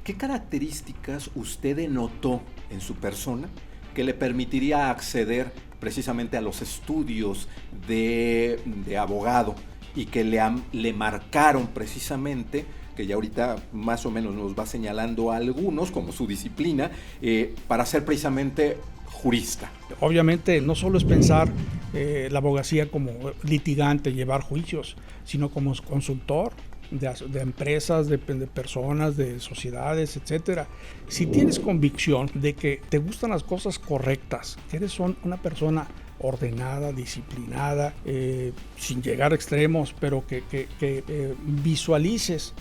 ¿Qué características usted notó en su persona que le permitiría acceder precisamente a los estudios de abogado y que le marcaron precisamente, que ya ahorita más o menos nos va señalando a algunos como su disciplina, para ser precisamente jurista? Obviamente no solo es pensar la abogacía como litigante, llevar juicios, sino como consultor de empresas, de personas, de sociedades, etcétera. Si tienes convicción de que te gustan las cosas correctas, que eres una persona ordenada, disciplinada, sin llegar a extremos, pero que visualices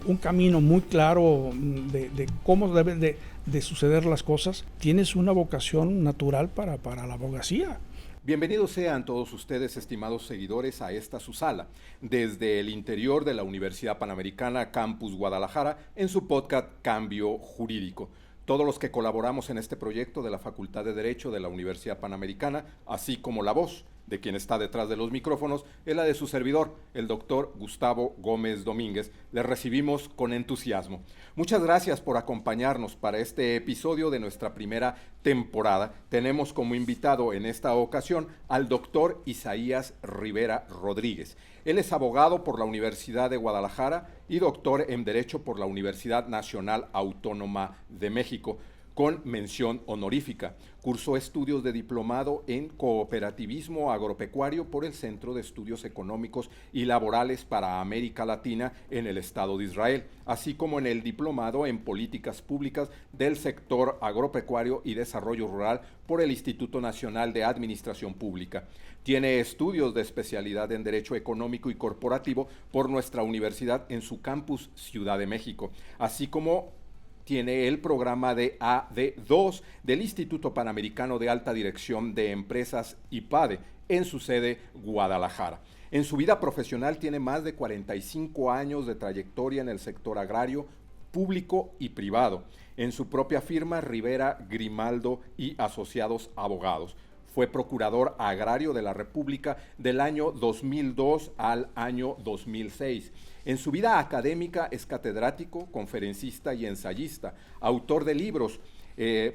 un camino muy claro de cómo deben de suceder las cosas, tienes una vocación natural para la abogacía. Bienvenidos sean todos ustedes, estimados seguidores, a esta su sala, desde el interior de la Universidad Panamericana Campus Guadalajara, en su podcast Cambio Jurídico. Todos los que colaboramos en este proyecto de la Facultad de Derecho de la Universidad Panamericana, así como la voz de quien está detrás de los micrófonos, es la de su servidor, el doctor Gustavo Gómez Domínguez. Les recibimos con entusiasmo. Muchas gracias por acompañarnos para este episodio de nuestra primera temporada. Tenemos como invitado en esta ocasión al doctor Isaías Rivera Rodríguez. Él es abogado por la Universidad de Guadalajara y doctor en Derecho por la Universidad Nacional Autónoma de México, con mención honorífica. Cursó estudios de diplomado en Cooperativismo Agropecuario por el Centro de Estudios Económicos y Laborales para América Latina en el Estado de Israel, así como en el diplomado en Políticas Públicas del Sector Agropecuario y Desarrollo Rural por el Instituto Nacional de Administración Pública. Tiene estudios de especialidad en Derecho Económico y Corporativo por nuestra universidad en su campus Ciudad de México, así como tiene el programa de AD2 del Instituto Panamericano de Alta Dirección de Empresas IPADE en su sede Guadalajara. En su vida profesional tiene más de 45 años de trayectoria en el sector agrario, público y privado. En su propia firma, Rivera, Grimaldo y Asociados Abogados. Fue procurador agrario de la República del año 2002 al año 2006. En su vida académica es catedrático, conferencista y ensayista, autor de libros,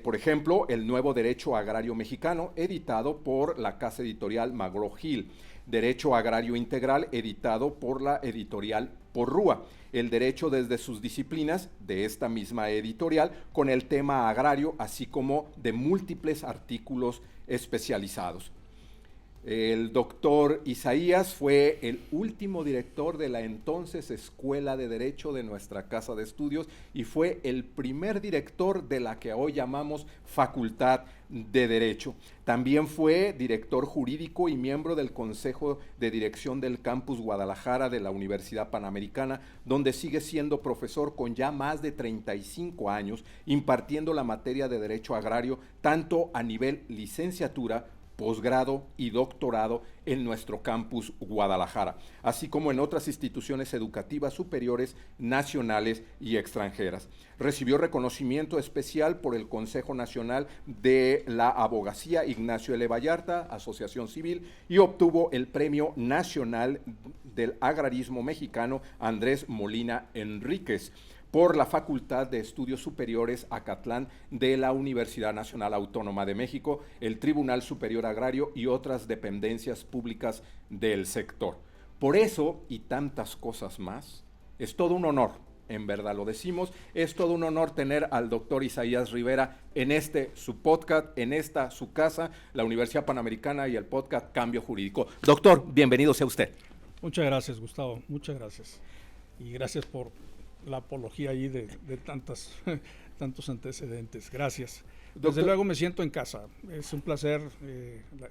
por ejemplo, El Nuevo Derecho Agrario Mexicano, editado por la casa editorial McGraw-Hill, Derecho Agrario Integral, editado por la editorial Porrúa, El Derecho desde sus disciplinas, de esta misma editorial, con el tema agrario, así como de múltiples artículos especializados. El doctor Isaías fue el último director de la entonces Escuela de Derecho de nuestra Casa de Estudios y fue el primer director de la que hoy llamamos Facultad de Derecho. También fue director jurídico y miembro del Consejo de Dirección del Campus Guadalajara de la Universidad Panamericana, donde sigue siendo profesor con ya más de 35 años, impartiendo la materia de Derecho Agrario tanto a nivel licenciatura, posgrado y doctorado en nuestro campus Guadalajara, así como en otras instituciones educativas superiores nacionales y extranjeras. Recibió reconocimiento especial por el Consejo Nacional de la Abogacía Ignacio L. Vallarta, Asociación Civil, y obtuvo el Premio Nacional del Agrarismo Mexicano Andrés Molina Enríquez por la Facultad de Estudios Superiores Acatlán de la Universidad Nacional Autónoma de México, el Tribunal Superior Agrario y otras dependencias públicas del sector. Por eso y tantas cosas más, es todo un honor, en verdad lo decimos, es todo un honor tener al doctor Isaías Rivera en su podcast, en esta su casa, la Universidad Panamericana y el podcast Cambio Jurídico. Doctor, bienvenido sea usted. Muchas gracias, Gustavo, muchas gracias. Y gracias por la apología ahí de tantos antecedentes. Gracias. Doctor, desde luego me siento en casa. Es un placer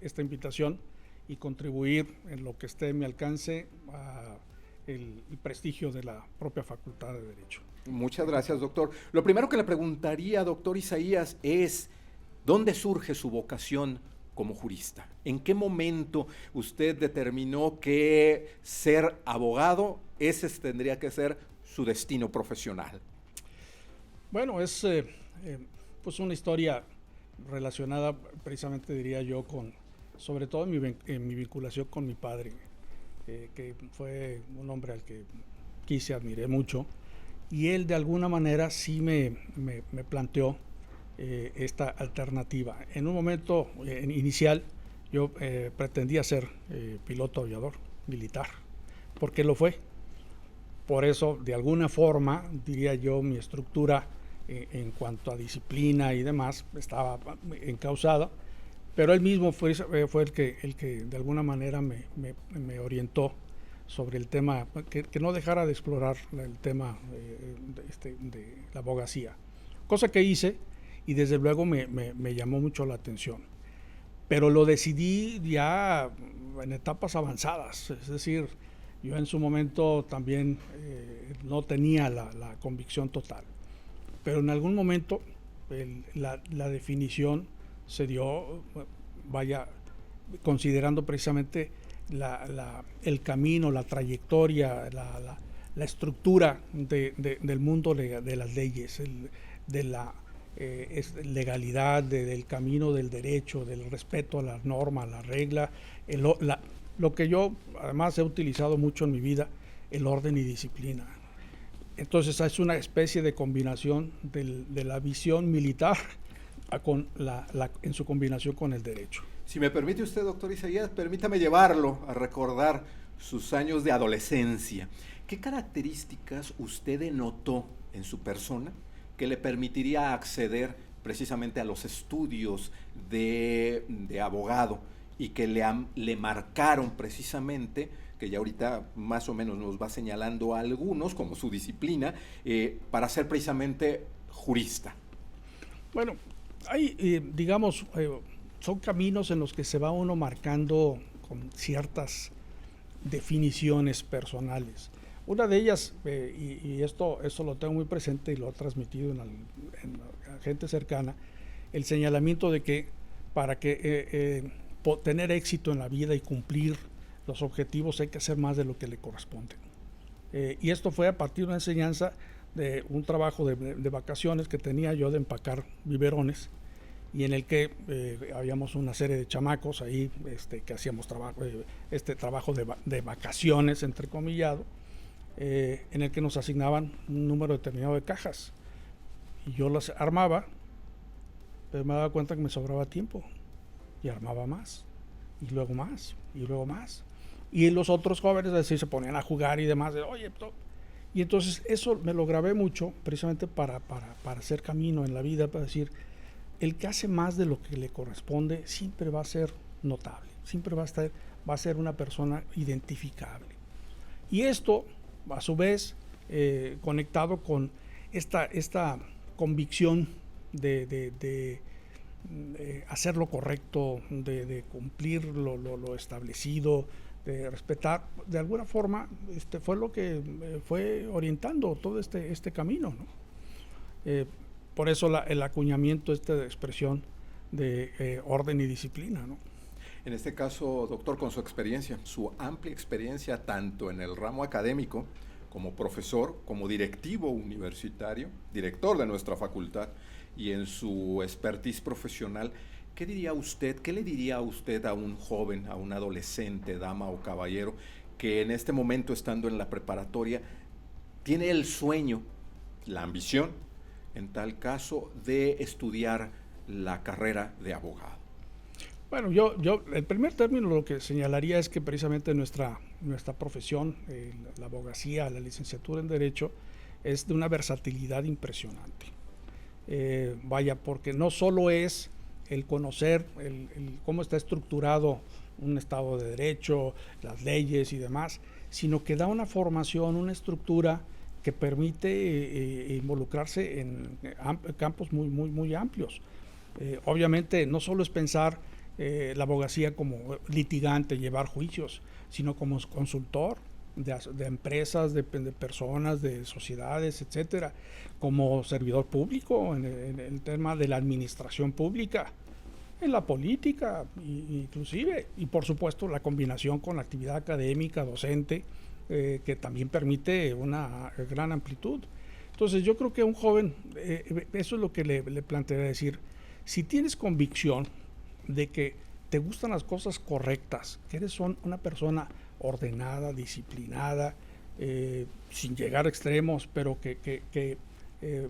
esta invitación y contribuir en lo que esté en mi alcance a el prestigio de la propia Facultad de Derecho. Muchas gracias, doctor. Lo primero que le preguntaría, doctor Isaías, es ¿dónde surge su vocación como jurista? ¿En qué momento usted determinó que ser abogado, ese tendría que ser su destino profesional? Bueno, es pues una historia relacionada precisamente, diría yo, sobre todo en mi vinculación con mi padre, que fue un hombre al que quise, admiré mucho, y él de alguna manera sí me planteó esta alternativa. En un momento inicial yo pretendía ser piloto aviador militar, porque lo fue. Por eso, de alguna forma, diría yo, mi estructura en cuanto a disciplina y demás estaba encauzada, pero él mismo fue el que de alguna manera me orientó sobre el tema, que no dejara de explorar el tema de la abogacía, cosa que hice y desde luego me llamó mucho la atención, pero lo decidí ya en etapas avanzadas, es decir, yo en su momento también no tenía la convicción total, pero en algún momento la definición se dio, vaya, considerando precisamente el camino, la trayectoria, la estructura del mundo de las leyes, de la legalidad, del camino del derecho, del respeto a las normas, la regla, lo que yo además he utilizado mucho en mi vida, el orden y disciplina. Entonces es una especie de combinación de la visión militar en su combinación con el derecho. Si me permite usted, doctor Isaías, permítame llevarlo a recordar sus años de adolescencia. ¿Qué características usted denotó en su persona que le permitiría acceder precisamente a los estudios de abogado y que le marcaron precisamente, que ya ahorita más o menos nos va señalando a algunos, como su disciplina, para ser precisamente jurista? Bueno, hay, digamos, son caminos en los que se va uno marcando con ciertas definiciones personales. Una de ellas, y esto lo tengo muy presente y lo he transmitido en gente cercana, el señalamiento de que para que tener éxito en la vida y cumplir los objetivos hay que hacer más de lo que le corresponde. Y esto fue a partir de una enseñanza de un trabajo de vacaciones que tenía yo de empacar biberones, y en el que habíamos una serie de chamacos ahí que hacíamos trabajo de vacaciones, entrecomillado, en el que nos asignaban un número determinado de cajas. Y yo las armaba, pero me daba cuenta que me sobraba tiempo, y armaba más, y luego más, y luego más. Y los otros jóvenes así se ponían a jugar y demás, y entonces eso me lo grabé mucho, precisamente para hacer camino en la vida, para decir, el que hace más de lo que le corresponde siempre va a ser notable, siempre va a ser una persona identificable. Y esto, a su vez, conectado con esta convicción de hacer lo correcto, de cumplir lo establecido, de respetar, de alguna forma, fue lo que fue orientando todo este camino, ¿no? Por eso el acuñamiento de expresión de orden y disciplina, ¿no? En este caso, doctor, con su experiencia, su amplia experiencia tanto en el ramo académico como profesor, como directivo universitario, director de nuestra facultad, y en su expertise profesional, ¿qué le diría usted a un joven, a un adolescente, dama o caballero, que en este momento, estando en la preparatoria, tiene el sueño, la ambición, en tal caso, de estudiar la carrera de abogado? Bueno, yo el primer término lo que señalaría es que precisamente nuestra profesión, la abogacía, la licenciatura en Derecho, es de una versatilidad impresionante. Vaya, porque no solo es el conocer cómo está estructurado un Estado de Derecho, las leyes y demás, sino que da una formación, una estructura que permite involucrarse en campos muy, muy, muy amplios. Obviamente no solo es pensar la abogacía como litigante, llevar juicios, sino como consultor de empresas, de personas, de sociedades, etcétera, como servidor público en el tema de la administración pública, en la política inclusive, y por supuesto la combinación con la actividad académica, docente, que también permite una gran amplitud. Entonces yo creo que a un joven, eso es lo que le plantearía, decir, si tienes convicción de que te gustan las cosas correctas, que eres una persona ordenada, disciplinada, sin llegar a extremos, pero que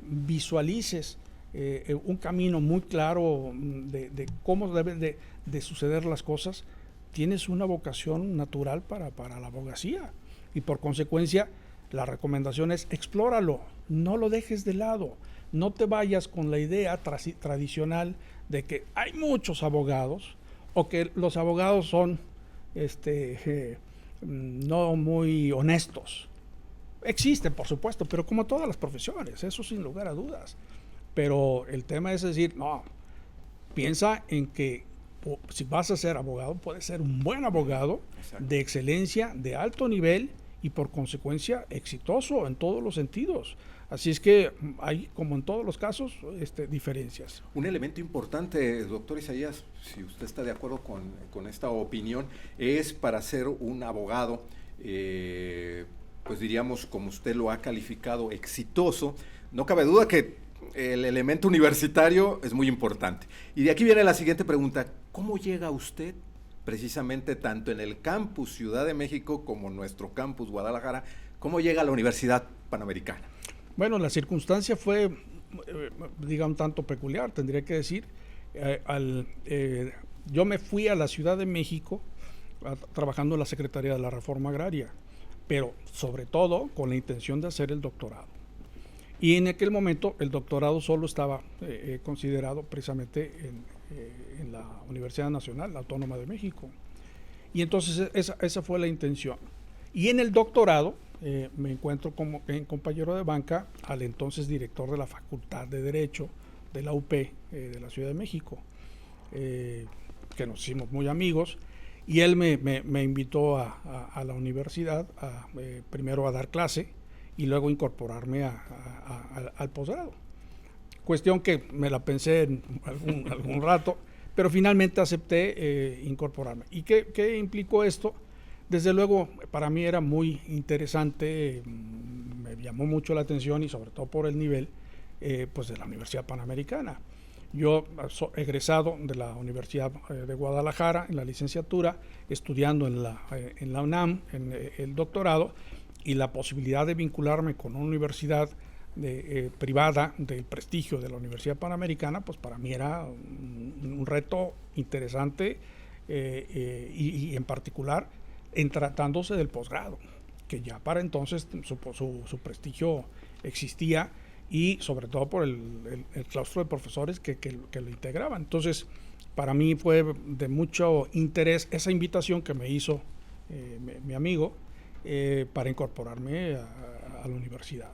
visualices un camino muy claro de cómo deben de suceder las cosas, tienes una vocación natural para la abogacía. Y por consecuencia, la recomendación es explóralo, no lo dejes de lado, no te vayas con la idea tradicional de que hay muchos abogados o que los abogados son no muy honestos. Existen, por supuesto, pero como todas las profesiones, eso sin lugar a dudas. Pero el tema es decir, no, piensa en que si vas a ser abogado, puedes ser un buen abogado. Exacto. De excelencia, de alto nivel y por consecuencia exitoso en todos los sentidos. Así es que hay, como en todos los casos, diferencias. Un elemento importante, doctor Isaías, si usted está de acuerdo con esta opinión, es para ser un abogado, pues diríamos, como usted lo ha calificado, exitoso. No cabe duda que el elemento universitario es muy importante. Y de aquí viene la siguiente pregunta: ¿cómo llega usted, precisamente tanto en el campus Ciudad de México como en nuestro campus Guadalajara, cómo llega a la Universidad Panamericana? Bueno, la circunstancia fue, diga, un tanto peculiar, tendría que decir. Yo me fui a la Ciudad de México trabajando en la Secretaría de la Reforma Agraria, pero sobre todo con la intención de hacer el doctorado. Y en aquel momento el doctorado solo estaba considerado precisamente en la Universidad Nacional, la Autónoma de México. Y entonces esa fue la intención. Y en el doctorado me encuentro como compañero de banca al entonces director de la Facultad de Derecho de la UP de la Ciudad de México, que nos hicimos muy amigos, y él me invitó a la universidad primero a dar clase y luego incorporarme al posgrado. Cuestión que me la pensé en algún rato, pero finalmente acepté incorporarme. ¿Y qué implicó esto? Desde luego, para mí era muy interesante, me llamó mucho la atención y sobre todo por el nivel pues de la Universidad Panamericana. Yo soy egresado de la Universidad de Guadalajara en la licenciatura, estudiando en la UNAM, en el doctorado, y la posibilidad de vincularme con una universidad privada del prestigio de la Universidad Panamericana, pues para mí era un reto interesante y en particular en tratándose del posgrado, que ya para entonces su prestigio existía y sobre todo por el claustro de profesores que lo integraban. Entonces, para mí fue de mucho interés esa invitación que me hizo mi amigo para incorporarme a la universidad.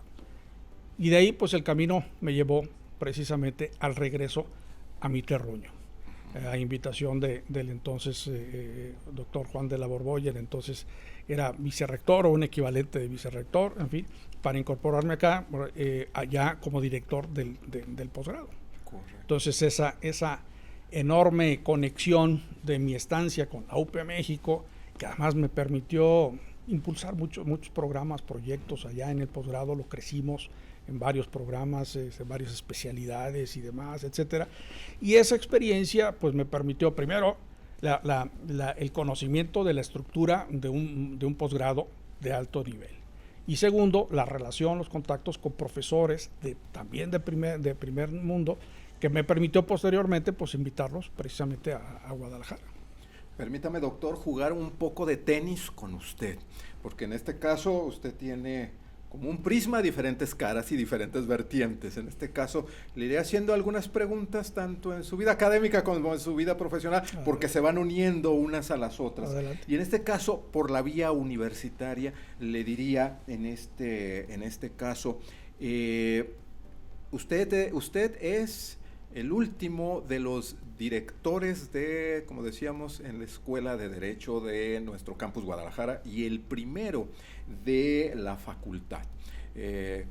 Y de ahí, pues el camino me llevó precisamente al regreso a mi terruño, a invitación del entonces doctor Juan de la Borbolla, entonces era vicerrector o un equivalente de vicerrector, en fin, para incorporarme acá, allá como director del posgrado. Correcto. Entonces esa enorme conexión de mi estancia con la UP México, que además me permitió impulsar muchos programas, proyectos allá en el posgrado, lo crecimos en varios programas, varias especialidades y demás, etcétera. Y esa experiencia pues me permitió primero el conocimiento de la estructura de un posgrado de alto nivel. Y segundo, la relación, los contactos con profesores también de primer mundo, que me permitió posteriormente pues invitarlos precisamente a Guadalajara. Permítame, doctor, jugar un poco de tenis con usted, porque en este caso usted tiene como un prisma, diferentes caras y diferentes vertientes. En este caso, le iré haciendo algunas preguntas tanto en su vida académica como en su vida profesional, porque se van uniendo unas a las otras. Adelante. Y en este caso, por la vía universitaria, le diría en este caso, usted es el último de los directores de, como decíamos, en la Escuela de Derecho de nuestro campus Guadalajara y el primero de la facultad.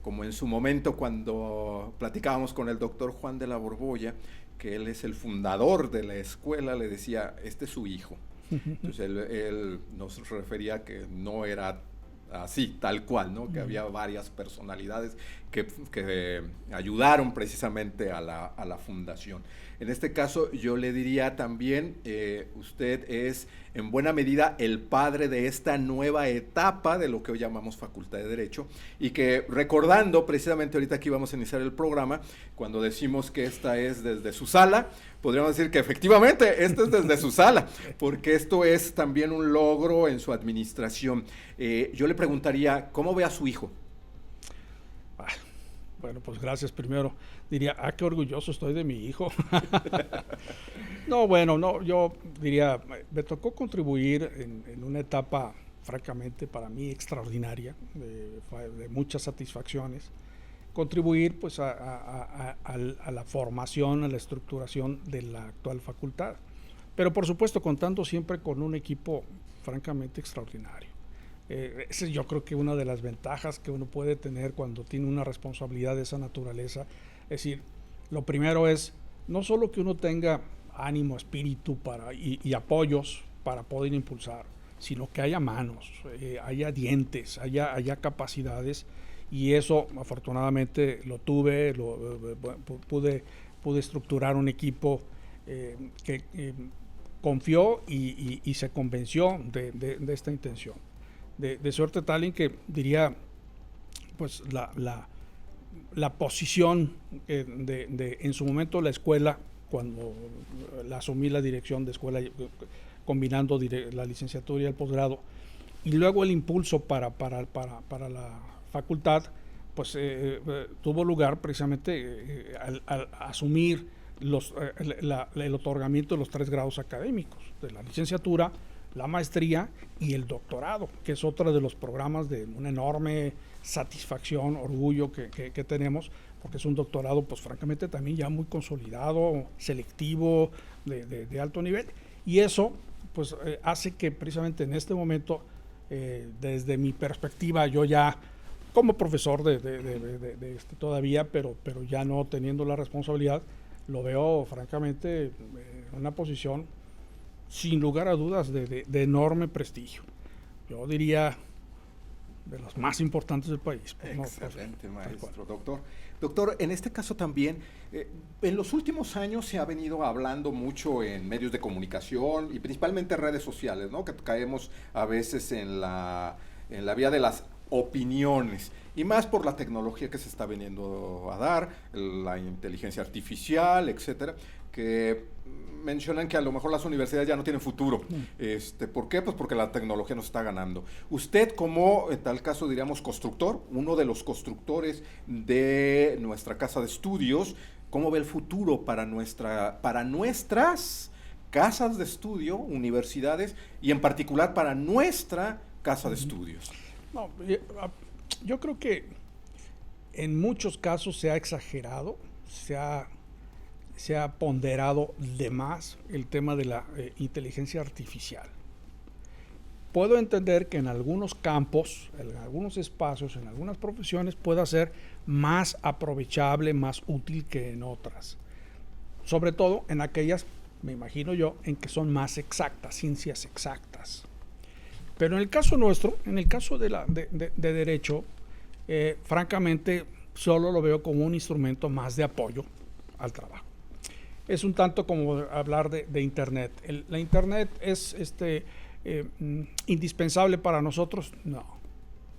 Como en su momento cuando platicábamos con el doctor Juan de la Borbolla, que él es el fundador de la escuela, le decía, este es su hijo. Entonces él nos refería que no era así, tal cual, ¿no? Que había varias personalidades que ayudaron precisamente a la fundación. En este caso, yo le diría también, usted es en buena medida el padre de esta nueva etapa de lo que hoy llamamos Facultad de Derecho, y que recordando precisamente ahorita que íbamos a iniciar el programa, cuando decimos que esta es desde su sala, podríamos decir que efectivamente esta es desde su sala, porque esto es también un logro en su administración. Yo le preguntaría, ¿cómo ve a su hijo? Bueno, pues gracias primero. Diría, qué orgulloso estoy de mi hijo. No, bueno, no, yo diría, me tocó contribuir en una etapa, francamente, para mí extraordinaria, de muchas satisfacciones. Contribuir pues a la formación, a la estructuración de la actual facultad. Pero por supuesto contando siempre con un equipo francamente extraordinario. Esa es yo creo que una de las ventajas que uno puede tener cuando tiene una responsabilidad de esa naturaleza. Es decir, lo primero es no solo que uno tenga ánimo, espíritu y apoyos para poder impulsar, sino que haya manos, haya dientes, haya capacidades, y eso afortunadamente lo tuve, pude estructurar un equipo que confió y se convenció de esta intención. De suerte tal en que diría, pues la posición en su momento la escuela, cuando asumí la dirección de escuela, combinando la licenciatura y el posgrado, y luego el impulso para la facultad, pues tuvo lugar precisamente al asumir el otorgamiento de los 3 grados académicos, de la licenciatura, la maestría y el doctorado, que es otro de los programas de una enorme satisfacción, orgullo que tenemos, porque es un doctorado pues francamente también ya muy consolidado, selectivo, de alto nivel, y eso pues hace que precisamente en este momento, desde mi perspectiva, yo ya como profesor todavía, pero ya no teniendo la responsabilidad, lo veo francamente en una posición sin lugar a dudas de enorme prestigio. Yo diría de los más importantes del país. Excelente, maestro, doctor. Doctor, en este caso también, en los últimos años se ha venido hablando mucho en medios de comunicación y principalmente en redes sociales, ¿no? Que caemos a veces en la vía de las opiniones, y más por la tecnología que se está viniendo a dar, la inteligencia artificial, etcétera, que mencionan que a lo mejor las universidades ya no tienen futuro. ¿Por qué? Pues porque la tecnología nos está ganando. Usted, como en tal caso diríamos constructor, uno de los constructores de nuestra casa de estudios, ¿cómo ve el futuro para nuestras casas de estudio, universidades, y en particular para nuestra casa de estudios? No, yo creo que en muchos casos se ha exagerado, se ha ponderado de más el tema de la inteligencia artificial. Puedo entender que en algunos campos, en algunos espacios, en algunas profesiones pueda ser más aprovechable, más útil que en otras. Sobre todo en aquellas, me imagino yo, en que son más exactas, ciencias exactas. Pero en el caso nuestro, en el caso de derecho, francamente solo lo veo como un instrumento más de apoyo al trabajo. Es un tanto como hablar de Internet. ¿La Internet es indispensable para nosotros? No.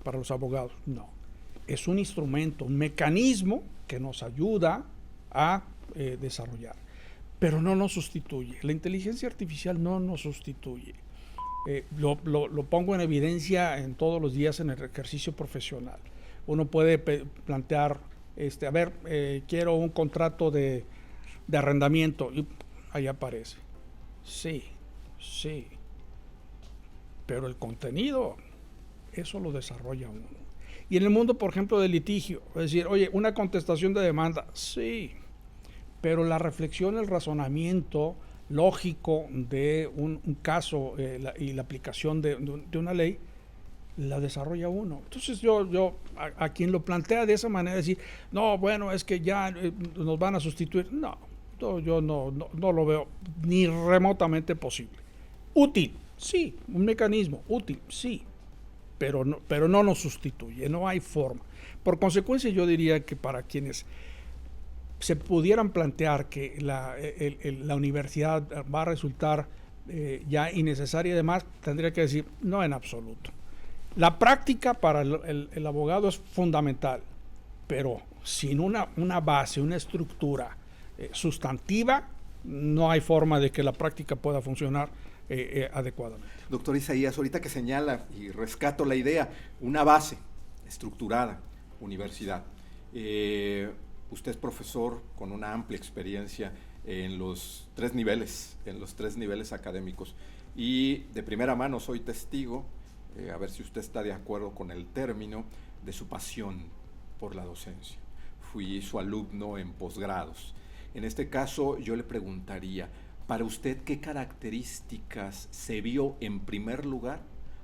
Para los abogados, no. Es un instrumento, un mecanismo que nos ayuda a desarrollar, pero no nos sustituye. La inteligencia artificial no nos sustituye. Lo pongo en evidencia en todos los días en el ejercicio profesional. Uno puede plantear, quiero un contrato de arrendamiento, y ahí aparece. Sí, pero el contenido, eso lo desarrolla uno. Y en el mundo, por ejemplo, del litigio, es decir, oye, una contestación de demanda, sí, pero la reflexión, el razonamiento lógico de un caso y la aplicación de una ley, la desarrolla uno. Entonces yo a quien lo plantea de esa manera, decir, no, bueno, es que ya nos van a sustituir, no, yo no lo veo ni remotamente posible. Útil, sí, un mecanismo, útil, sí, pero no nos sustituye, no hay forma. Por consecuencia, yo diría que para quienes se pudieran plantear que la universidad va a resultar ya innecesaria y demás, tendría que decir, no en absoluto. La práctica para el abogado es fundamental, pero sin una base, una estructura sustantiva, no hay forma de que la práctica pueda funcionar adecuadamente. Doctor Isaías, ahorita que señala y rescato la idea, una base estructurada, universidad. Usted es profesor con una amplia experiencia en los tres niveles académicos, y de primera mano soy testigo, a ver si usted está de acuerdo con el término, de su pasión por la docencia. Fui su alumno en posgrados. En este caso yo le preguntaría, para usted, ¿qué características se vio en primer lugar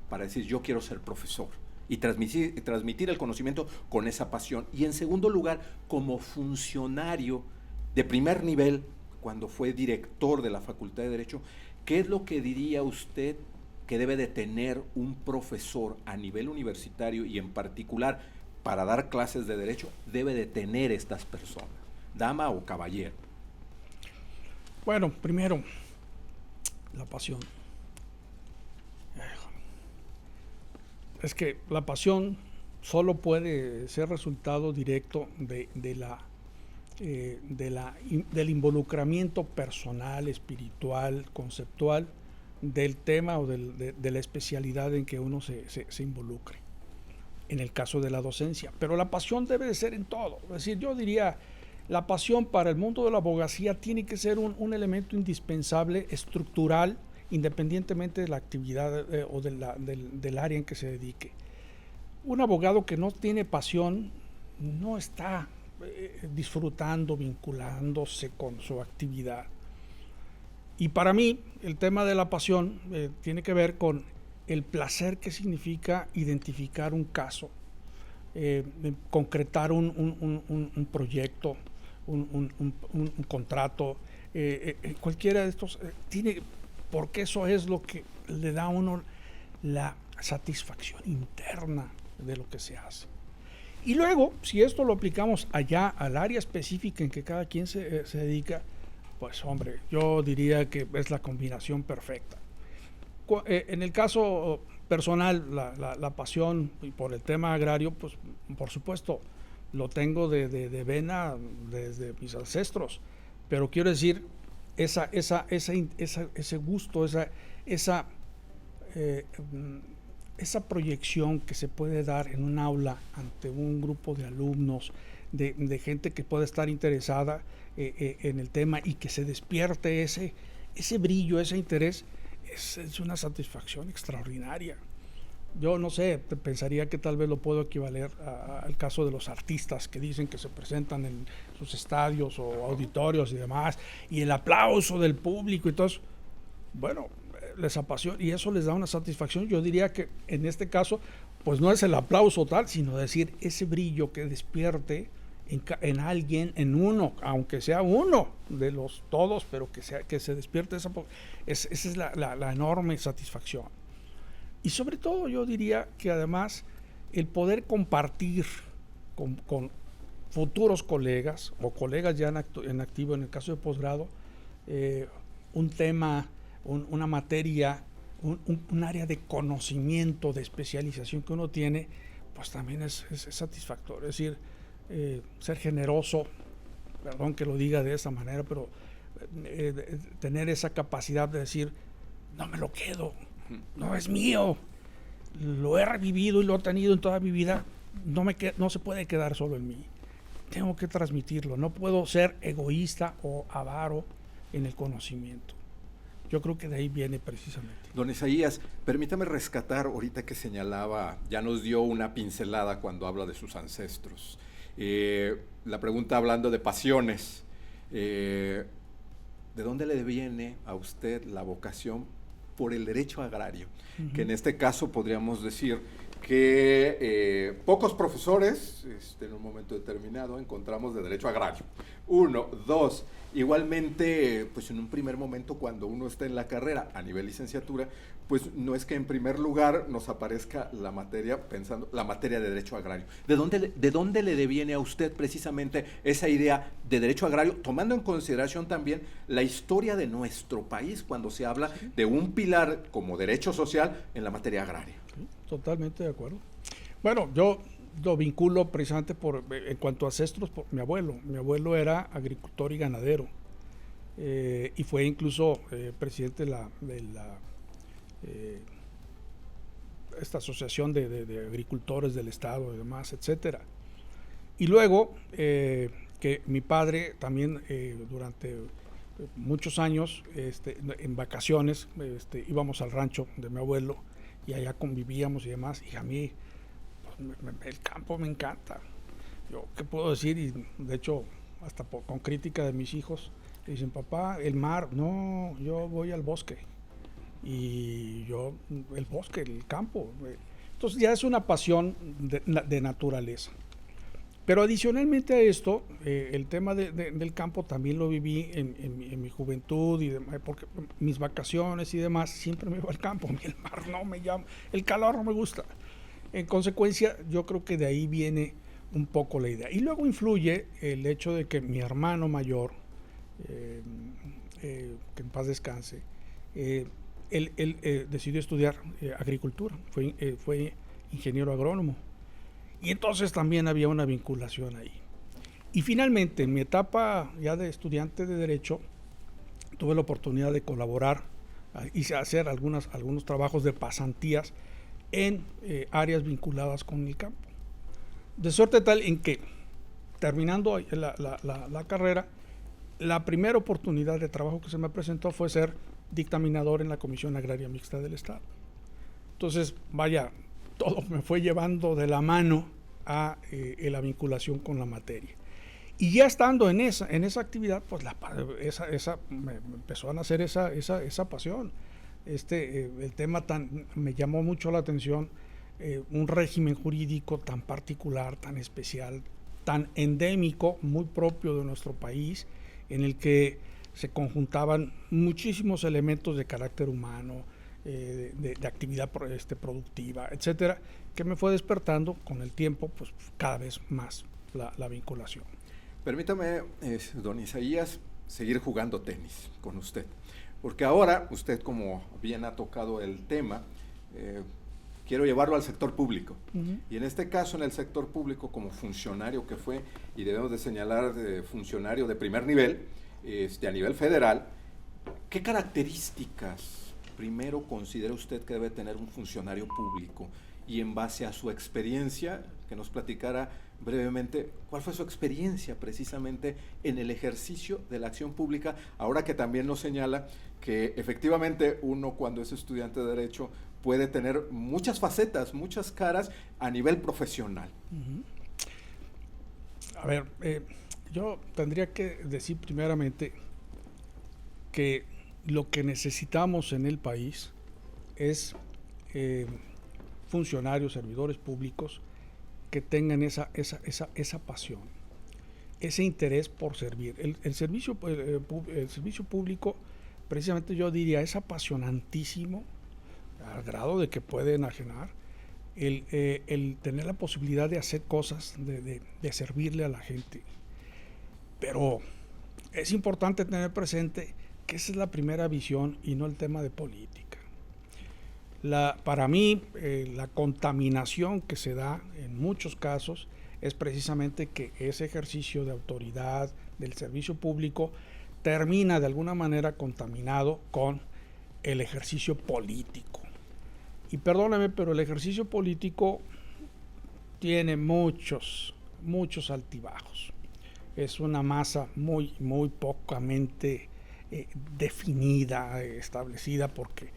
para decir yo quiero ser profesor y transmitir el conocimiento con esa pasión? Y en segundo lugar, como funcionario de primer nivel, cuando fue director de la Facultad de Derecho, ¿qué es lo que diría usted que debe de tener un profesor a nivel universitario y en particular para dar clases de derecho debe de tener estas personas, dama o caballero? Bueno, primero, la pasión. Es que la pasión solo puede ser resultado directo del involucramiento personal, espiritual, conceptual del tema o de la especialidad en que uno se involucre, en el caso de la docencia. Pero la pasión debe de ser en todo. Es decir, yo diría, la pasión para el mundo de la abogacía tiene que ser un elemento indispensable, estructural, independientemente de la actividad o del área en que se dedique. Un abogado que no tiene pasión no está disfrutando, vinculándose con su actividad. Y para mí, el tema de la pasión tiene que ver con el placer que significa identificar un caso, concretar un proyecto, un contrato, cualquiera de estos tiene, porque eso es lo que le da a uno la satisfacción interna de lo que se hace. Y luego, si esto lo aplicamos allá al área específica en que cada quien se dedica, pues hombre, yo diría que es la combinación perfecta. En el caso personal, la pasión por el tema agrario, pues por supuesto, lo tengo de vena desde mis ancestros, pero quiero decir, ese gusto, esa proyección que se puede dar en un aula ante un grupo de alumnos, de gente que puede estar interesada en el tema y que se despierte ese brillo, ese interés, es una satisfacción extraordinaria. Yo no sé, pensaría que tal vez lo puedo equivaler al caso de los artistas que dicen que se presentan en sus estadios o auditorios y demás, y el aplauso del público y todo eso. Bueno, les apasiona y eso les da una satisfacción. Yo diría que en este caso, pues no es el aplauso tal, sino decir ese brillo que despierte en alguien, en uno, aunque sea uno de los todos, pero que se despierte esa es la enorme satisfacción. Y sobre todo yo diría que además el poder compartir con futuros colegas o colegas ya en activo en el caso de posgrado, un tema, una materia, un área de conocimiento, de especialización que uno tiene, pues también es satisfactorio. Es decir, ser generoso, perdón que lo diga de esa manera, pero tener esa capacidad de decir, no me lo quedo, no es mío, lo he revivido y lo he tenido en toda mi vida, no se puede quedar solo en mí, tengo que transmitirlo, no puedo ser egoísta o avaro en el conocimiento. Yo creo que de ahí viene precisamente. Don Isaías, permítame rescatar ahorita que señalaba, ya nos dio una pincelada cuando habla de sus ancestros. La pregunta hablando de pasiones, ¿de dónde le viene a usted la vocación por el derecho agrario? Que en este caso podríamos decir que pocos profesores, en un momento determinado, encontramos de derecho agrario. Uno, dos, igualmente, pues en un primer momento cuando uno está en la carrera a nivel licenciatura, pues no es que en primer lugar nos aparezca la materia, pensando, la materia de derecho agrario. ¿De dónde le deviene a usted precisamente esa idea de derecho agrario, tomando en consideración también la historia de nuestro país cuando se habla de un pilar como derecho social en la materia agraria? Totalmente de acuerdo. Bueno, yo lo vinculo precisamente en cuanto a ancestros por mi abuelo. Mi abuelo era agricultor y ganadero y fue incluso presidente de esta asociación de agricultores del estado y demás, etcétera. Y luego que mi padre también durante muchos años en vacaciones íbamos al rancho de mi abuelo y allá convivíamos y demás, y a mí pues, el campo me encanta. Yo, ¿qué puedo decir? Y de hecho, hasta con crítica de mis hijos, dicen, papá, el mar, no, yo voy al bosque. Y yo, el bosque, el campo. Entonces ya es una pasión de naturaleza. Pero adicionalmente a esto, el tema del campo también lo viví en mi juventud, porque mis vacaciones y demás, siempre me iba al campo, el mar no me llama, el calor no me gusta. En consecuencia, yo creo que de ahí viene un poco la idea. Y luego influye el hecho de que mi hermano mayor, que en paz descanse, él decidió estudiar agricultura, fue ingeniero agrónomo. Y entonces también había una vinculación ahí. Y finalmente, en mi etapa ya de estudiante de Derecho, tuve la oportunidad de colaborar y hacer algunos trabajos de pasantías en áreas vinculadas con el campo. De suerte tal en que, terminando la carrera, la primera oportunidad de trabajo que se me presentó fue ser dictaminador en la Comisión Agraria Mixta del Estado. Entonces, vaya, todo me fue llevando de la mano a la vinculación con la materia. Y ya estando en esa actividad, pues me empezó a nacer esa pasión. El tema me llamó mucho la atención, un régimen jurídico tan particular, tan especial, tan endémico, muy propio de nuestro país, en el que se conjuntaban muchísimos elementos de carácter humano, de actividad productiva, etcétera, que me fue despertando con el tiempo, pues cada vez más la vinculación. Permítame, don Isaías, seguir jugando tenis con usted, porque ahora usted, como bien ha tocado el tema, quiero llevarlo al sector público. Y en este caso, en el sector público, como funcionario que fue, y debemos de señalar funcionario de primer nivel, a nivel federal, ¿qué características primero considera usted que debe tener un funcionario público? Y en base a su experiencia, que nos platicara brevemente cuál fue su experiencia precisamente en el ejercicio de la acción pública, ahora que también nos señala que efectivamente uno cuando es estudiante de Derecho puede tener muchas facetas, muchas caras a nivel profesional. A ver, yo tendría que decir primeramente que lo que necesitamos en el país es funcionarios, servidores públicos que tengan esa pasión, ese interés por servir. El servicio público, precisamente yo diría, es apasionantísimo al grado de que puede enajenar el tener la posibilidad de hacer cosas, de servirle a la gente. Pero es importante tener presente que esa es la primera visión y no el tema de política. Para mí, la contaminación que se da en muchos casos es precisamente que ese ejercicio de autoridad del servicio público termina de alguna manera contaminado con el ejercicio político. Y perdóname, pero el ejercicio político tiene muchos altibajos. Es una masa muy pocamente definida, establecida, porque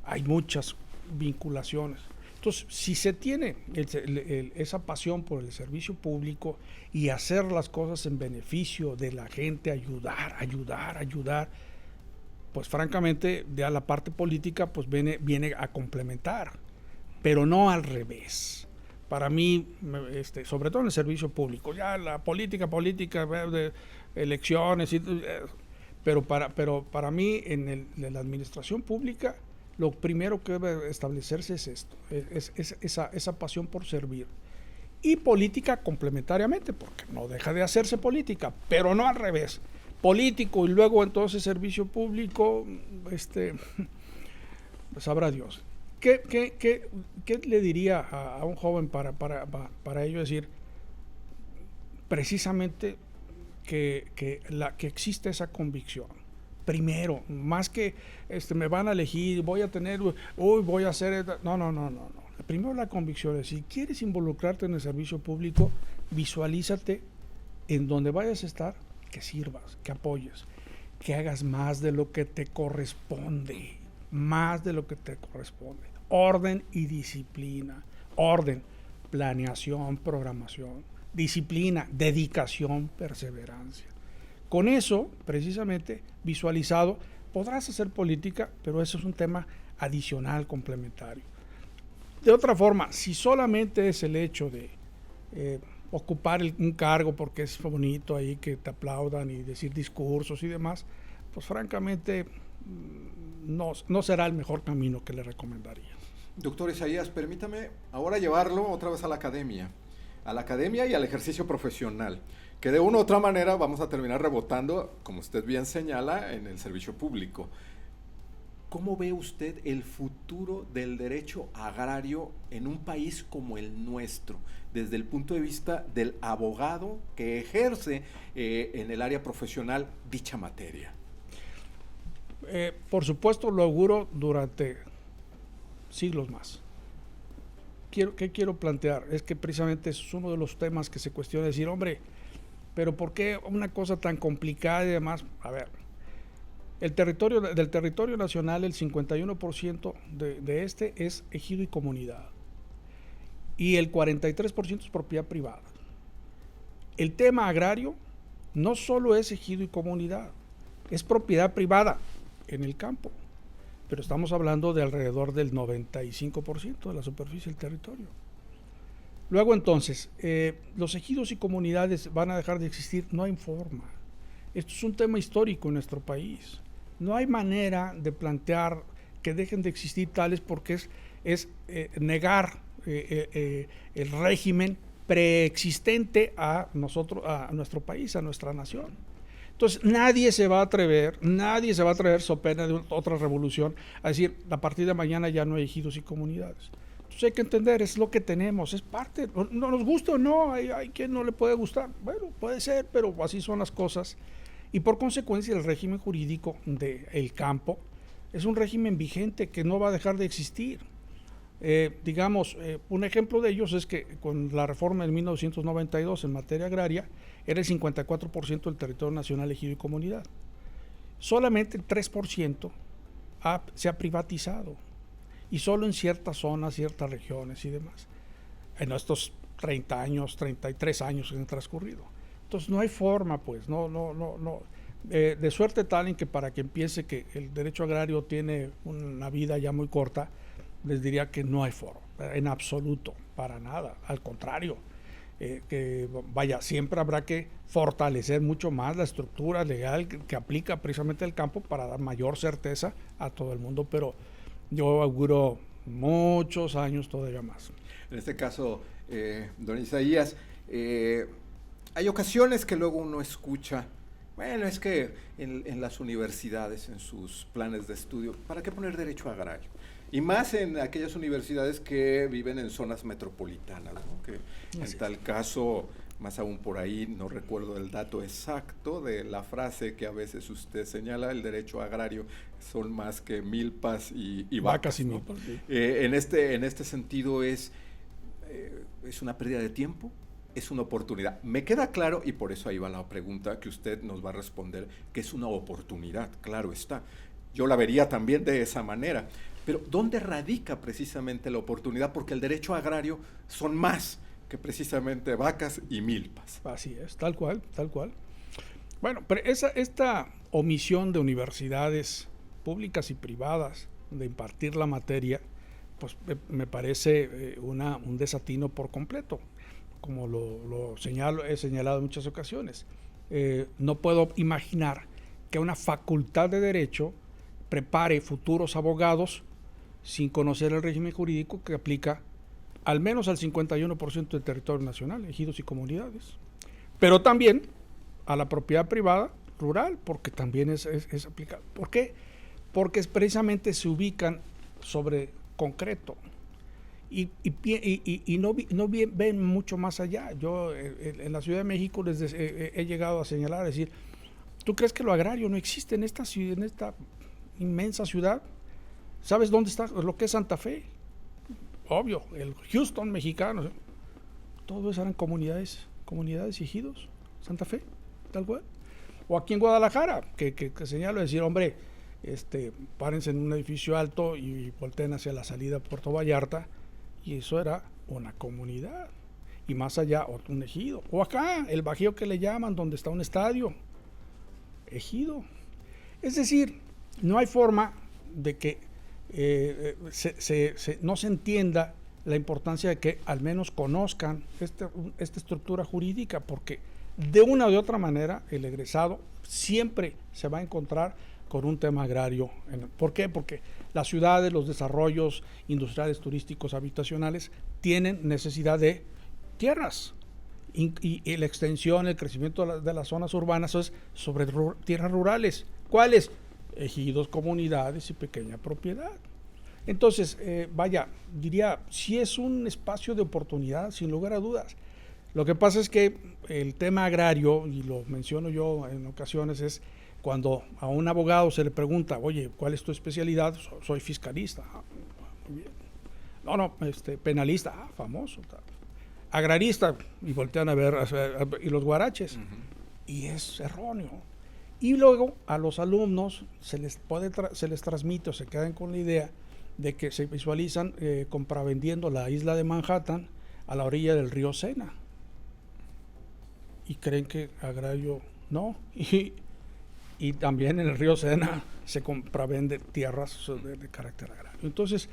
hay muchas vinculaciones. Entonces, si se tiene esa pasión por el servicio público y hacer las cosas en beneficio de la gente, ayudar, pues francamente ya la parte política pues viene a complementar. pero no al revés. Para mí, sobre todo en el servicio público, ya la política de elecciones, pero para mí en la administración pública, lo primero que debe establecerse es esto, esa pasión por servir. Y política complementariamente, porque no deja de hacerse política, pero no al revés. Político y luego entonces servicio público, sabrá Dios. ¿Qué le diría a un joven para ello? Decir, precisamente que existe esa convicción. Primero, más que me van a elegir, voy a hacer... No. Primero la convicción es, si quieres involucrarte en el servicio público, visualízate en donde vayas a estar, que sirvas, que apoyes, que hagas más de lo que te corresponde, Orden y disciplina. Orden, planeación, programación, disciplina, dedicación, perseverancia. Con eso, precisamente, visualizado, podrás hacer política, pero eso es un tema adicional, complementario. De otra forma, si solamente es el hecho de ocupar un cargo porque es bonito ahí que te aplaudan y decir discursos y demás, pues francamente no será el mejor camino que le recomendaría. Doctor Isaías, permítame ahora llevarlo otra vez a la academia y al ejercicio profesional, que de una u otra manera vamos a terminar rebotando, como usted bien señala, en el servicio público. ¿Cómo ve usted el futuro del derecho agrario en un país como el nuestro, desde el punto de vista del abogado que ejerce en el área profesional dicha materia? Por supuesto, lo auguro durante siglos más. ¿Qué quiero plantear? Es que precisamente es uno de los temas que se cuestiona, decir, hombre, pero ¿por qué una cosa tan complicada y demás? A ver, del territorio nacional, el 51% de es ejido y comunidad. Y el 43% es propiedad privada. El tema agrario no solo es ejido y comunidad, es propiedad privada en el campo. Pero estamos hablando de alrededor del 95% de la superficie del territorio. Luego entonces, los ejidos y comunidades van a dejar de existir, no hay forma. Esto es un tema histórico en nuestro país. No hay manera de plantear que dejen de existir tales porque es negar el régimen preexistente a nuestro país, a nuestra nación. Entonces nadie se va a atrever, so pena de otra revolución, a decir, a partir de mañana ya no hay ejidos y comunidades. Entonces hay que entender, es lo que tenemos, es parte, no nos gusta o no, hay quien no le puede gustar, bueno, puede ser, pero así son las cosas. Y por consecuencia el régimen jurídico del campo es un régimen vigente que no va a dejar de existir. Un ejemplo de ellos es que con la reforma de 1992 en materia agraria era el 54% del territorio nacional ejido y comunidad. Solamente el 3% se ha privatizado y solo en ciertas zonas, ciertas regiones y demás. En estos 30 años, 33 años que han transcurrido. Entonces no hay forma, pues, de suerte tal en que para que empiece que el derecho agrario tiene una vida ya muy corta, les diría que no hay forma, en absoluto, para nada, al contrario, siempre habrá que fortalecer mucho más la estructura legal que aplica precisamente el campo para dar mayor certeza a todo el mundo, pero yo auguro muchos años todavía más. En este caso, don Isaías, hay ocasiones que luego uno escucha, bueno, es que en las universidades, en sus planes de estudio, ¿para qué poner derecho agrario? Y más en aquellas universidades que viven en zonas metropolitanas, ¿no? Que en tal caso, más aún por ahí, no recuerdo el dato exacto de la frase que a veces usted señala, el derecho agrario son más que milpas y vacas, y ¿no? milpas, sí. En este sentido es una pérdida de tiempo, es una oportunidad. Me queda claro, y por eso ahí va la pregunta que usted nos va a responder, que es una oportunidad, claro está. Yo la vería también de esa manera. Pero ¿dónde radica precisamente la oportunidad? Porque el derecho agrario son más que precisamente vacas y milpas. Así es, tal cual. Bueno, pero esta omisión de universidades públicas y privadas de impartir la materia, pues me parece un desatino por completo, como he señalado en muchas ocasiones. No puedo imaginar que una facultad de Derecho prepare futuros abogados sin conocer el régimen jurídico que aplica al menos al 51% del territorio nacional, ejidos y comunidades, pero también a la propiedad privada rural, porque también es aplicable. ¿Por qué? Porque precisamente se ubican sobre concreto y no ven mucho más allá. Yo en la Ciudad de México he llegado a señalar, a decir, ¿tú crees que lo agrario no existe en esta ciudad, en esta inmensa ciudad? ¿Sabes dónde está lo que es Santa Fe? Obvio, el Houston mexicano. Todo eso eran comunidades y ejidos. Santa Fe, tal cual. O aquí en Guadalajara, que señalo decir, hombre, párense en un edificio alto y volteen hacia la salida a Puerto Vallarta, y eso era una comunidad. Y más allá, un ejido. O acá, el Bajío que le llaman, donde está un estadio. Ejido. Es decir, no hay forma de que no se entienda la importancia de que al menos conozcan esta estructura jurídica, porque de una o de otra manera el egresado siempre se va a encontrar con un tema agrario. ¿Por qué? Porque las ciudades, los desarrollos industriales, turísticos, habitacionales tienen necesidad de tierras y la extensión, el crecimiento de las zonas urbanas es sobre tierras rurales. ¿Cuáles? Ejidos, comunidades y pequeña propiedad. Entonces, diría, sí es un espacio de oportunidad, sin lugar a dudas. Lo que pasa es que el tema agrario, y lo menciono yo en ocasiones, es cuando a un abogado se le pregunta, oye, ¿cuál es tu especialidad? Soy fiscalista. Muy bien. No, penalista, famoso. Agrarista, y voltean a ver, y los guaraches. Uh-huh. Y es erróneo. Y luego a los alumnos se les transmite o se quedan con la idea de que se visualizan compravendiendo la isla de Manhattan a la orilla del río Sena. Y creen que agrario no. Y también en el río Sena se compravende tierras de carácter agrario. Entonces,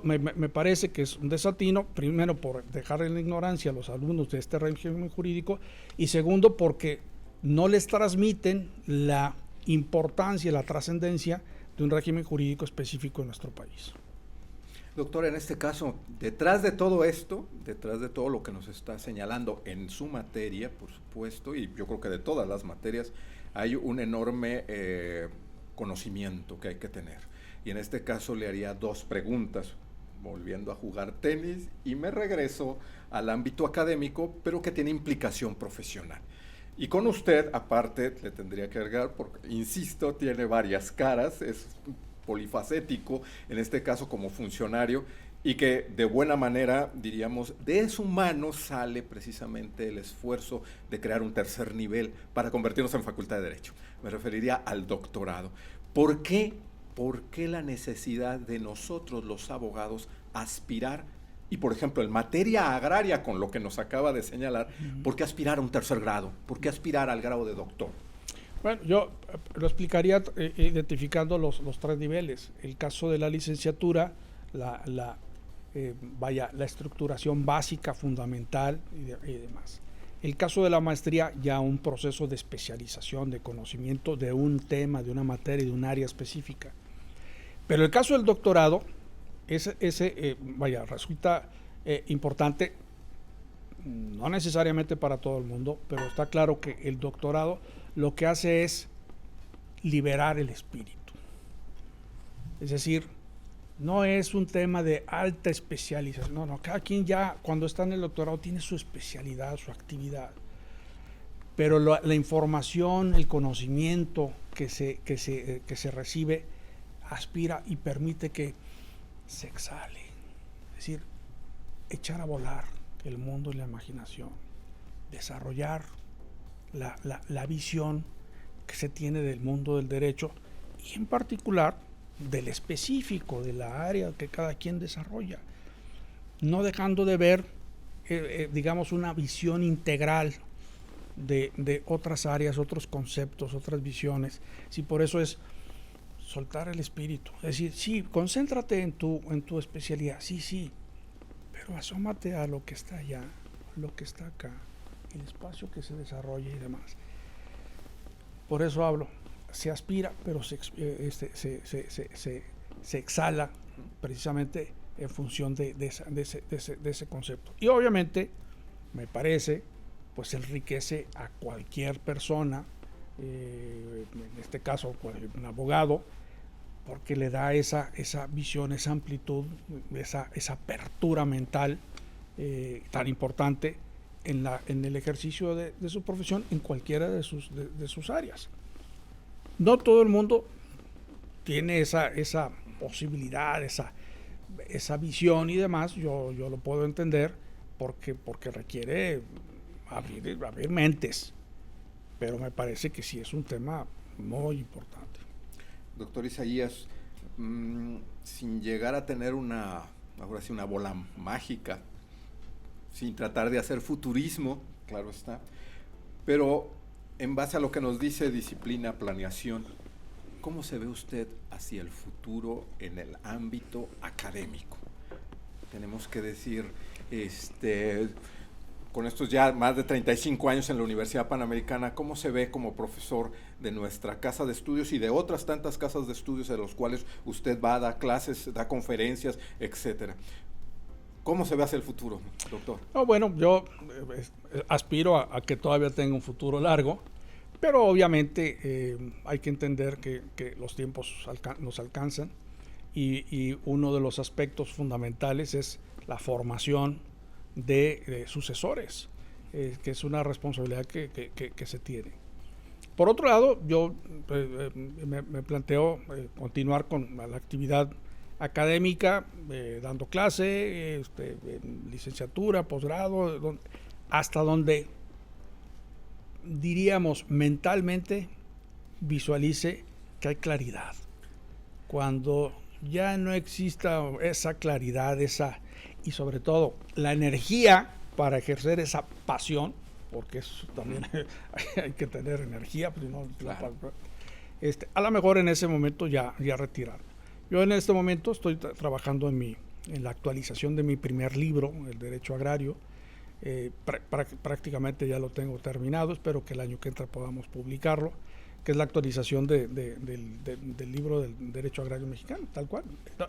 me parece que es un desatino, primero por dejar en la ignorancia a los alumnos de este régimen jurídico, y segundo porque no les transmiten la importancia y la trascendencia de un régimen jurídico específico en nuestro país. Doctor, en este caso, detrás de todo esto, detrás de todo lo que nos está señalando en su materia, por supuesto, y yo creo que de todas las materias, hay un enorme conocimiento que hay que tener. Y en este caso le haría dos preguntas, volviendo a jugar tenis, y me regreso al ámbito académico, pero que tiene implicación profesional. Y con usted, aparte, le tendría que agregar, porque, insisto, tiene varias caras, es polifacético, en este caso como funcionario, y que de buena manera, diríamos, de su mano sale precisamente el esfuerzo de crear un tercer nivel para convertirnos en Facultad de Derecho. Me referiría al doctorado. ¿Por qué la necesidad de nosotros, los abogados, aspirar? Y, por ejemplo, en materia agraria, con lo que nos acaba de señalar, ¿por qué aspirar a un tercer grado? ¿Por qué aspirar al grado de doctor? Bueno, yo lo explicaría identificando los tres niveles. El caso de la licenciatura, la estructuración básica, fundamental y demás. El caso de la maestría, ya un proceso de especialización, de conocimiento de un tema, de una materia, de un área específica. Pero el caso del doctorado, resulta importante, no necesariamente para todo el mundo, pero está claro que el doctorado lo que hace es liberar el espíritu. Es decir, no es un tema de alta especialización, no, cada quien ya cuando está en el doctorado tiene su especialidad, su actividad, pero la información, el conocimiento que se recibe aspira y permite que se exhale, es decir, echar a volar el mundo y la imaginación, desarrollar la visión que se tiene del mundo del derecho y en particular del específico, de la área que cada quien desarrolla, no dejando de ver, digamos, una visión integral de otras áreas, otros conceptos, otras visiones. Sí, por eso soltar el espíritu. Es decir, sí, concéntrate en tu especialidad, sí, pero asómate a lo que está allá, lo que está acá, el espacio que se desarrolla y demás. Por eso hablo, se aspira, pero se exhala precisamente en función de ese concepto. Y obviamente, me parece, pues enriquece a cualquier persona, en este caso un abogado, porque le da esa visión, esa amplitud, esa apertura mental tan importante en el ejercicio de su profesión en cualquiera de sus áreas. No todo el mundo tiene esa posibilidad, esa visión y demás. Yo lo puedo entender porque requiere abrir mentes, pero me parece que sí es un tema muy importante. Doctor Isaías, sin llegar a tener una bola mágica, sin tratar de hacer futurismo, claro está, pero en base a lo que nos dice disciplina, planeación, ¿cómo se ve usted hacia el futuro en el ámbito académico? Tenemos que decir, con estos ya más de 35 años en la Universidad Panamericana, ¿cómo se ve como profesor de nuestra casa de estudios y de otras tantas casas de estudios en los cuales usted va a dar clases, da conferencias, etcétera? ¿Cómo se ve hacia el futuro, doctor? No, bueno, yo aspiro a que todavía tenga un futuro largo, pero obviamente hay que entender que los tiempos nos alcanzan y uno de los aspectos fundamentales es la formación de sucesores, que es una responsabilidad que se tiene. Por otro lado, yo me planteo continuar con la actividad académica, dando clase, licenciatura, posgrado, hasta donde, diríamos, mentalmente visualice que hay claridad. Cuando ya no exista esa claridad, y sobre todo la energía para ejercer esa pasión, porque eso también hay que tener energía, pues, no, claro. A lo mejor en ese momento ya retirarme. Yo en este momento estoy trabajando en la actualización de mi primer libro, El Derecho Agrario. Prácticamente ya lo tengo terminado, espero que el año que entra podamos publicarlo, que es la actualización del libro del Derecho Agrario Mexicano, tal cual.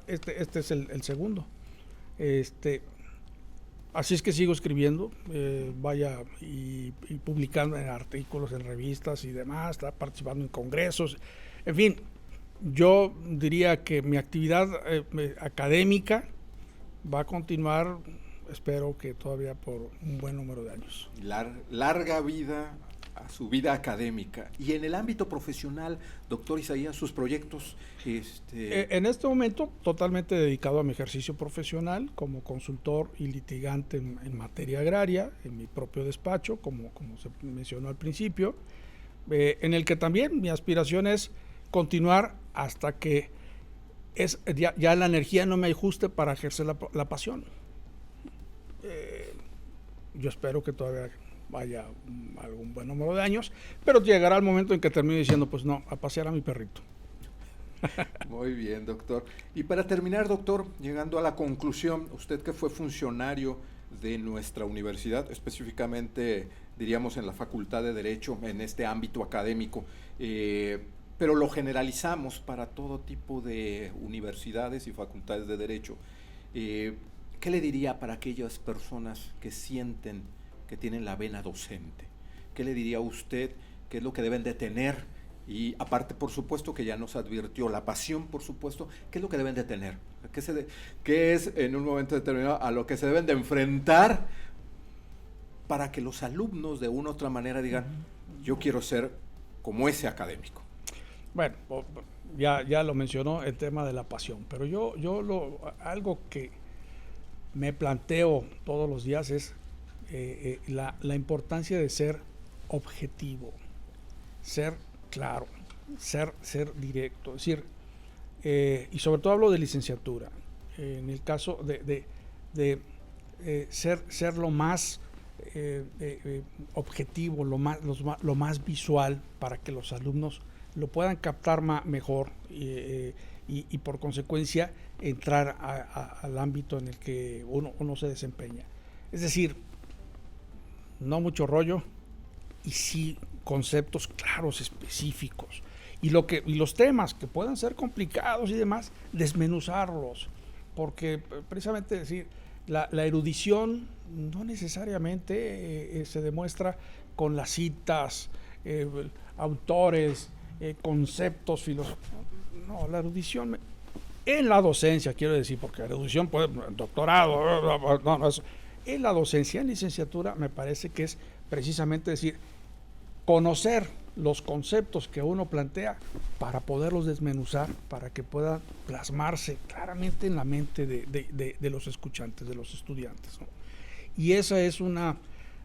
Este es el segundo. Así es que sigo escribiendo, y publicando en artículos, en revistas y demás, participando en congresos, en fin. Yo diría que mi actividad académica va a continuar, espero que todavía por un buen número de años. Larga vida a su vida académica. Y en el ámbito profesional, doctor Isaías, sus proyectos. En este momento, totalmente dedicado a mi ejercicio profesional como consultor y litigante en materia agraria, en mi propio despacho, como se mencionó al principio, en el que también mi aspiración es continuar hasta que ya la energía no me ajuste para ejercer la pasión. Yo espero que todavía vaya algún buen número de años, pero llegará el momento en que termine diciendo, pues no, a pasear a mi perrito. Muy bien, doctor. Y para terminar, doctor, llegando a la conclusión, usted que fue funcionario de nuestra universidad, específicamente, diríamos, en la Facultad de Derecho, en este ámbito académico, pero lo generalizamos para todo tipo de universidades y facultades de Derecho. ¿Qué le diría para aquellas personas que sienten que tienen la vena docente? ¿Qué le diría a usted? ¿Qué es lo que deben de tener? Y aparte, por supuesto, que ya nos advirtió la pasión, por supuesto, ¿qué es lo que deben de tener? ¿Qué es en un momento determinado a lo que se deben de enfrentar para que los alumnos de una u otra manera digan, yo quiero ser como ese académico? Bueno, ya lo mencionó el tema de la pasión, pero algo que me planteo todos los días es la importancia de ser objetivo, ser claro, ser directo, es decir, y sobre todo hablo de licenciatura, en el caso de ser lo más objetivo, lo más visual, para que los alumnos lo puedan captar mejor y por consecuencia entrar al ámbito en el que uno se desempeña. Es decir, no mucho rollo y sí conceptos claros, específicos. Y los temas que puedan ser complicados y demás, desmenuzarlos. Porque precisamente decir, la erudición no necesariamente se demuestra con las citas, autores, conceptos filosóficos. No, la erudición en la docencia, quiero decir, porque la erudición puede, doctorado, no, eso. En la docencia, en licenciatura, me parece que es precisamente decir, conocer los conceptos que uno plantea para poderlos desmenuzar, para que puedan plasmarse claramente en la mente de los escuchantes, de los estudiantes, ¿no? Y esa es una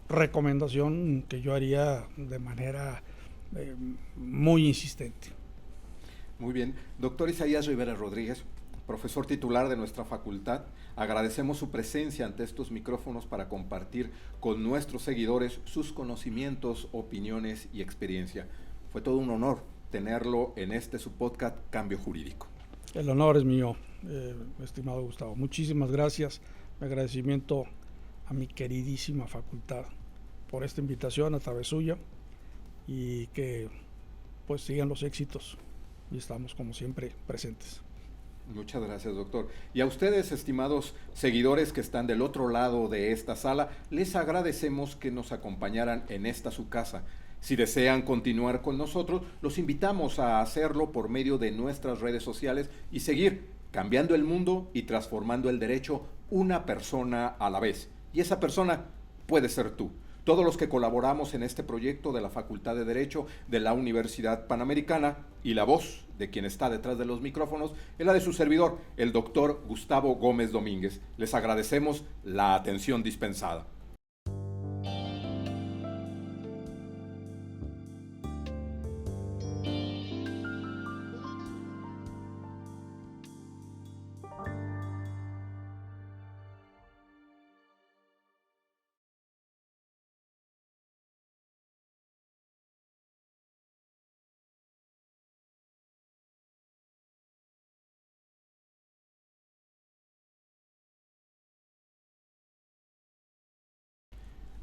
recomendación que yo haría de manera muy insistente. Muy bien. Doctor Isaías Rivera Rodríguez, profesor titular de nuestra facultad, agradecemos su presencia ante estos micrófonos para compartir con nuestros seguidores sus conocimientos, opiniones y experiencia. Fue todo un honor tenerlo en su podcast Cambio Jurídico. El honor es mío, estimado Gustavo. Muchísimas gracias. Mi agradecimiento a mi queridísima facultad por esta invitación a través suya y que pues sigan los éxitos y estamos como siempre presentes. Muchas gracias, doctor. Y a ustedes, estimados seguidores que están del otro lado de esta sala, les agradecemos que nos acompañaran en esta su casa. Si desean continuar con nosotros, los invitamos a hacerlo por medio de nuestras redes sociales y seguir cambiando el mundo y transformando el derecho una persona a la vez. Y esa persona puede ser tú. Todos los que colaboramos en este proyecto de la Facultad de Derecho de la Universidad Panamericana, y la voz de quien está detrás de los micrófonos es la de su servidor, el doctor Gustavo Gómez Domínguez. Les agradecemos la atención dispensada.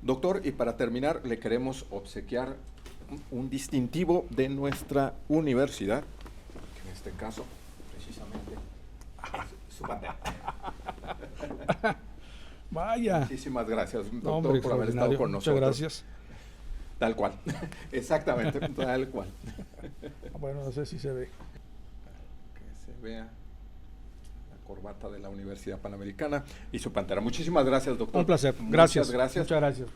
Doctor, y para terminar, le queremos obsequiar un distintivo de nuestra universidad, que en este caso, precisamente, es su bandera. Vaya. Muchísimas gracias, doctor, Hombre, por haber estado con nosotros. Muchas gracias. Tal cual, exactamente, tal cual. Bueno, no sé si se ve. Que se vea la corbata de la Universidad Panamericana y su pantera. Muchísimas gracias, doctor. Un placer. Gracias. Muchas gracias. Muchas gracias.